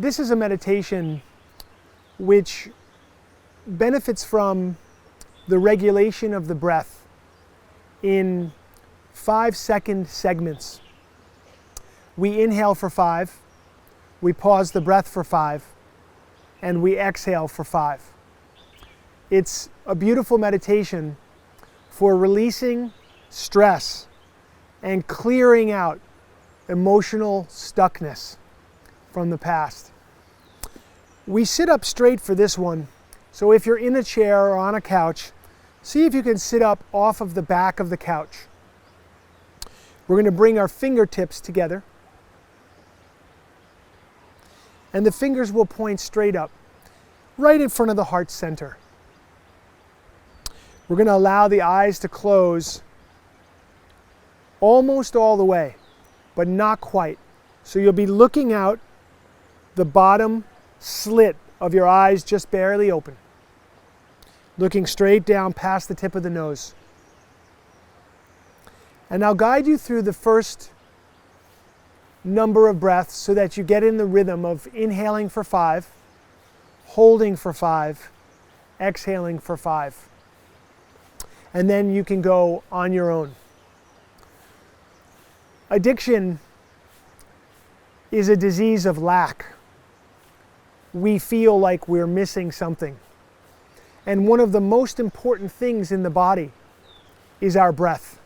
this is a meditation which benefits from the regulation of the breath in 5-second segments. We inhale for 5, we pause the breath for 5, and we exhale for 5. It's a beautiful meditation for releasing stress and clearing out emotional stuckness from the past. We sit up straight for this one, so if you're in a chair or on a couch, see if you can sit up off of the back of the couch. We're going to bring our fingertips together, and the fingers will point straight up, right in front of the heart center. We're going to allow the eyes to close almost all the way, but not quite. So you'll be looking out the bottom slit of your eyes, just barely open, looking straight down past the tip of the nose. And I'll guide you through the first number of breaths so that you get in the rhythm of inhaling for 5, holding for 5, exhaling for 5. And then you can go on your own. Addiction is a disease of lack. We feel like we're missing something. And one of the most important things in the body is our breath.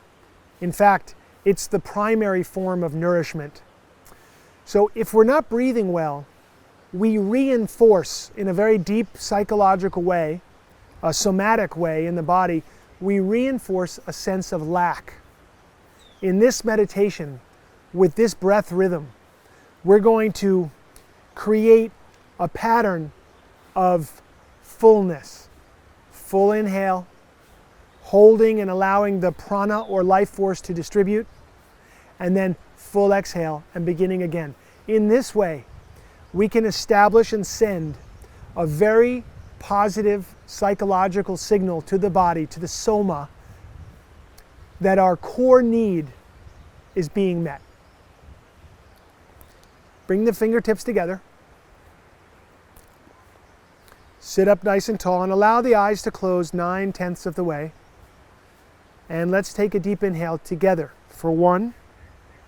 In fact, it's the primary form of nourishment. So if we're not breathing well, we reinforce in a very deep psychological way, a somatic way in the body, we reinforce a sense of lack. In this meditation, with this breath rhythm, we're going to create a pattern of fullness. Full inhale, holding and allowing the prana or life force to distribute, and then full exhale and beginning again. In this way, we can establish and send a very positive psychological signal to the body, to the soma, that our core need is being met. Bring the fingertips together. Sit up nice and tall and allow the eyes to close 9/10 of the way. And let's take a deep inhale together for 1,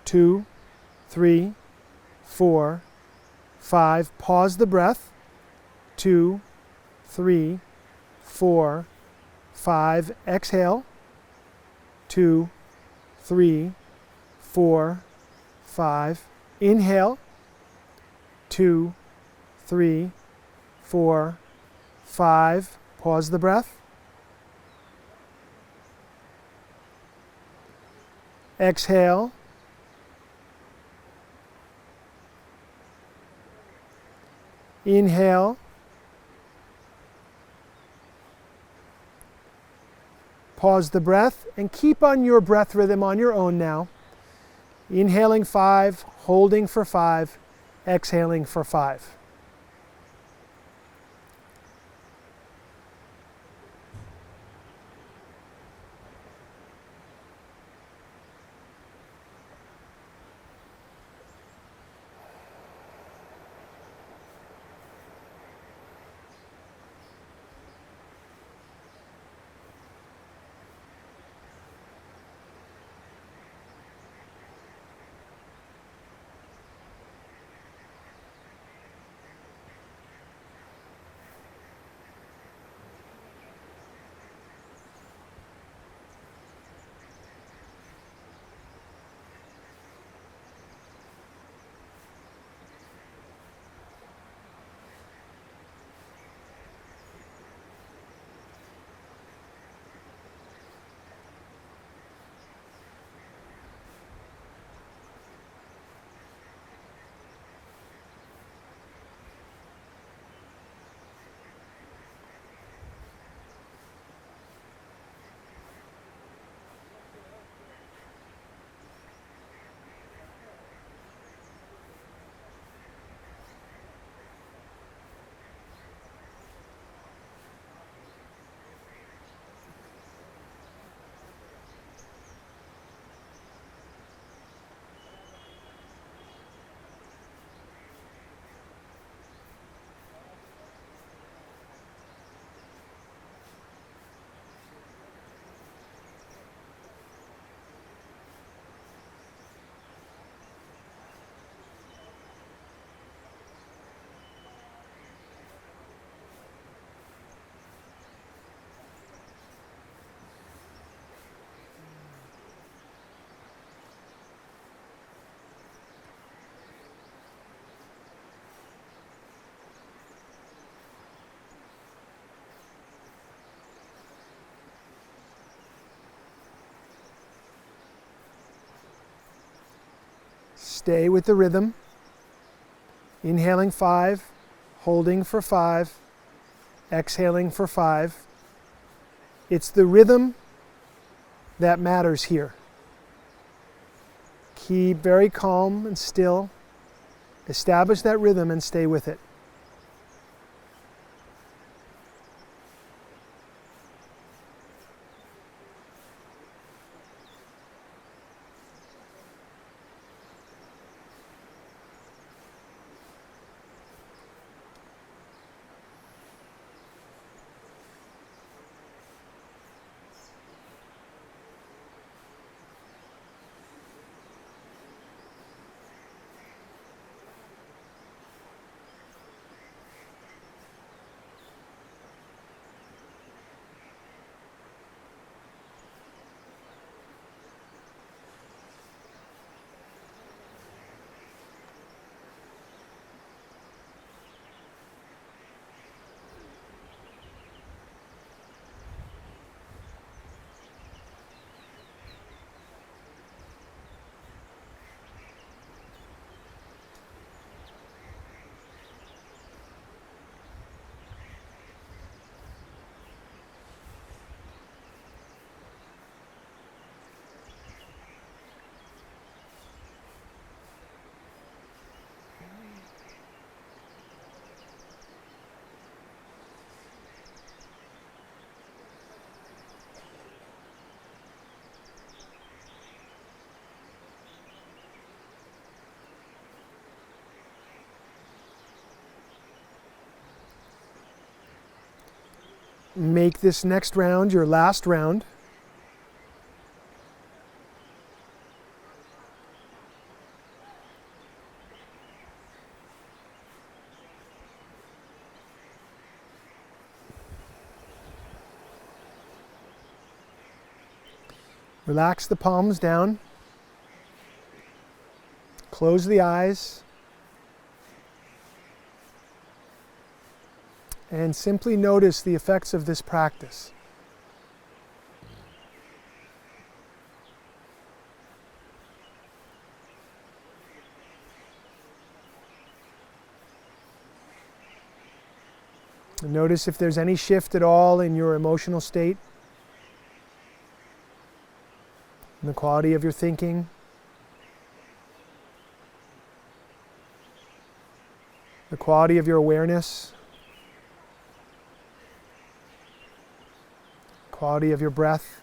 2, 3, 4, 5. Pause the breath. 2, 3, 4, 5. Exhale. 2, 3, 4, 5. Inhale. 2, 3, 4, 5. Pause the breath. Exhale. Inhale. Pause the breath and keep on your breath rhythm on your own now. Inhaling 5, holding for 5, exhaling for 5. Stay with the rhythm. Inhaling 5, holding for 5, exhaling for 5. It's the rhythm that matters here. Keep very calm and still. Establish that rhythm and stay with it. Make this next round your last round. Relax the palms down. Close the eyes. And simply notice the effects of this practice. And notice if there's any shift at all in your emotional state, in the quality of your thinking. The quality of your awareness. Quality of your breath.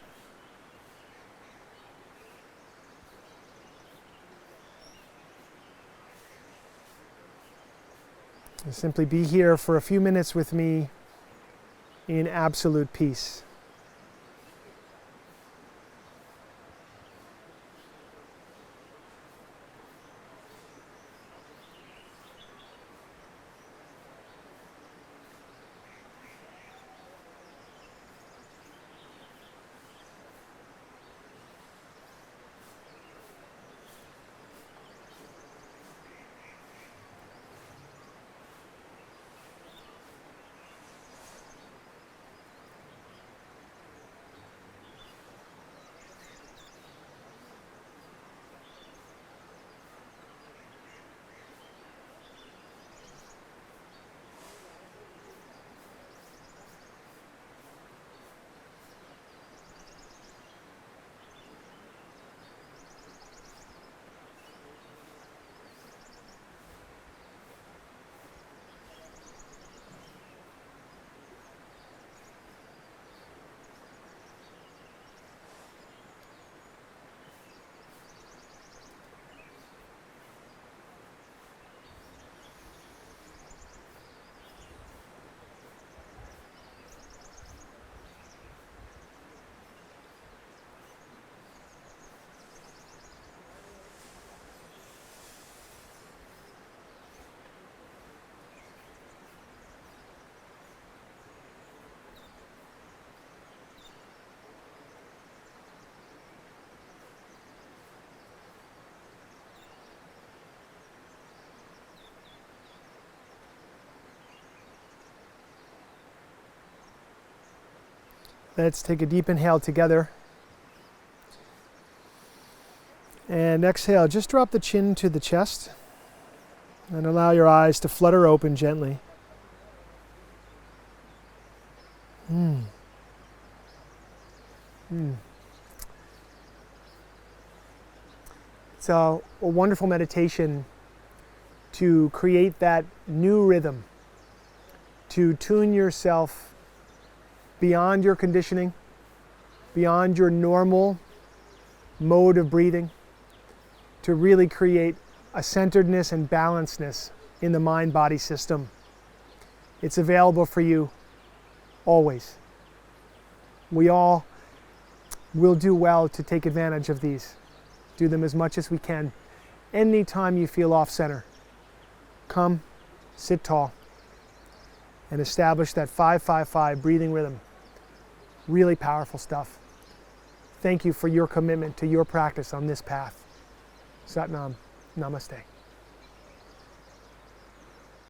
And simply be here for a few minutes with me in absolute peace. Let's take a deep inhale together. And exhale, just drop the chin to the chest and allow your eyes to flutter open gently. It's a wonderful meditation to create that new rhythm, to tune yourself beyond your conditioning, beyond your normal mode of breathing, to really create a centeredness and balancedness in the mind-body system. It's available for you always. We all will do well to take advantage of these. Do them as much as we can. Anytime you feel off center, come, sit tall, and establish that 5-5-5 breathing rhythm. Really powerful stuff. Thank you for your commitment to your practice on this path. Sat Nam. Namaste.